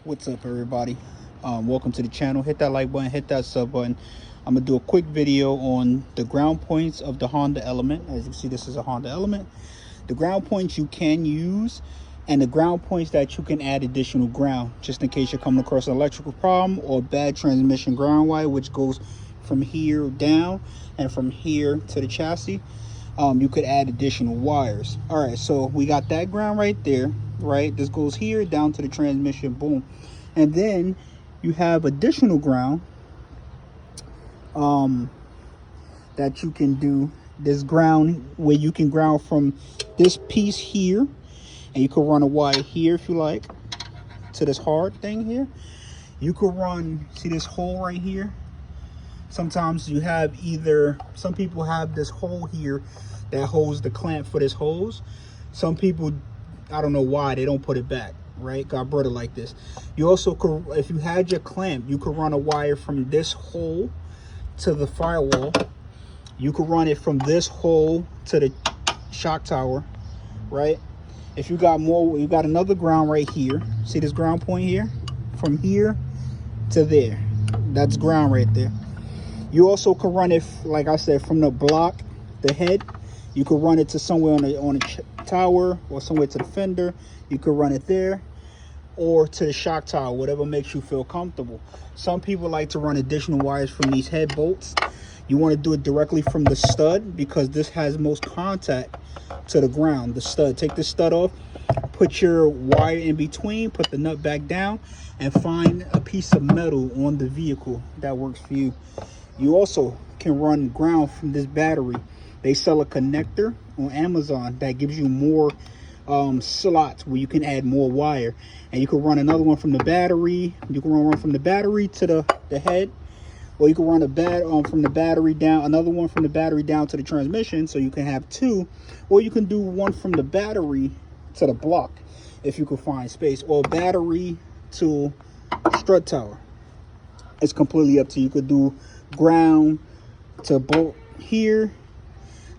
What's up, everybody? Welcome to the channel. Hit that like button, hit that sub button. I'm gonna do a quick video on the ground points of the Honda Element. As you can see, this is a Honda Element. The ground points you can use and the ground points that you can add additional ground, just in case you're coming across an electrical problem or bad transmission ground wire, which goes from here down and from here to the chassis. You could add additional wires. All right, so we got that ground right there, right? This goes here down to the transmission, boom. And then you have additional ground that you can do. This ground where you can ground from this piece here, and you can run a wire here if you like to this hard thing here. You could run, see this hole right here? Sometimes you have either, some people have this hole here that holds the clamp for this hose. Some people, I don't know why they don't put it back, right? I brought it like this. You also could, if you had your clamp, you could run a wire from this hole to the firewall. You could run it from this hole to the shock tower, right? If you got more, you got another ground right here. See this ground point here? From here to there. That's ground right there. You also could run it, like I said, from the block, the head. You could run it to somewhere on the tower or somewhere to the fender. You could run it there or to the shock tower, whatever makes you feel comfortable. Some people like to run additional wires from these head bolts. You want to do it directly from the stud because this has most contact to the ground. The stud, take the stud off, put your wire in between, put the nut back down, and find a piece of metal on the vehicle that works for you. You also can run ground from this battery. They sell a connector on Amazon that gives you more slots where you can add more wire, and you can run another one from the battery. You can run one from the battery to the head, or you can run from the battery down, another one from the battery down to the transmission, so you can have two, or you can do one from the battery to the block if you can find space, or battery to strut tower. It's completely up to you. You could do ground to bolt here.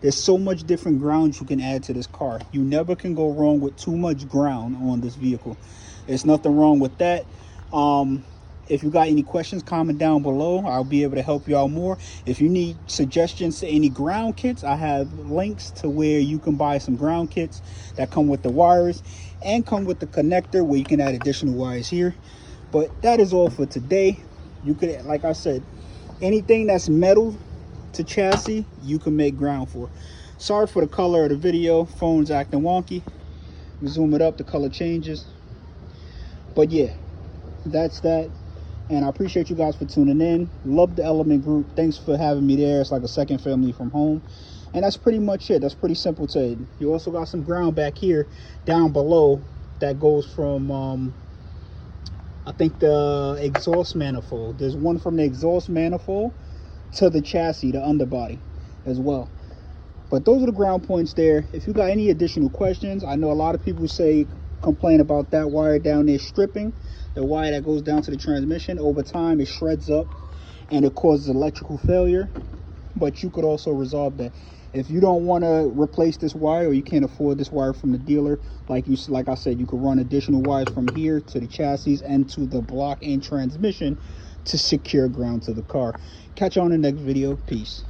There's so much different ground you can add to this car. You never can go wrong with too much ground on this vehicle. There's nothing wrong with that. If you got any questions, comment down below. I'll be able to help you out more. If you need suggestions to any ground kits, I have links to where you can buy some ground kits that come with the wires and come with the connector where you can add additional wires here. But that is all for today. You could, like I said, anything that's metal to chassis, you can make ground for. Sorry for the color of the video. Phone's acting wonky. We zoom it up, the color changes. But yeah, that's that. And I appreciate you guys for tuning in. Love the Element Group. Thanks for having me there. It's like a second family from home. And that's pretty much it. That's pretty simple to it. You also got some ground back here down below that goes from I think the exhaust manifold. There's one from the exhaust manifold to the chassis, the underbody as well. But those are the ground points there. If you got any additional questions, I know a lot of people complain about that wire down there stripping. The wire that goes down to the transmission, over time it shreds up and it causes electrical failure. But you could also resolve that. If you don't want to replace this wire, or you can't afford this wire from the dealer, like I said, you could run additional wires from here to the chassis and to the block and transmission to secure ground to the car. Catch you on the next video. Peace.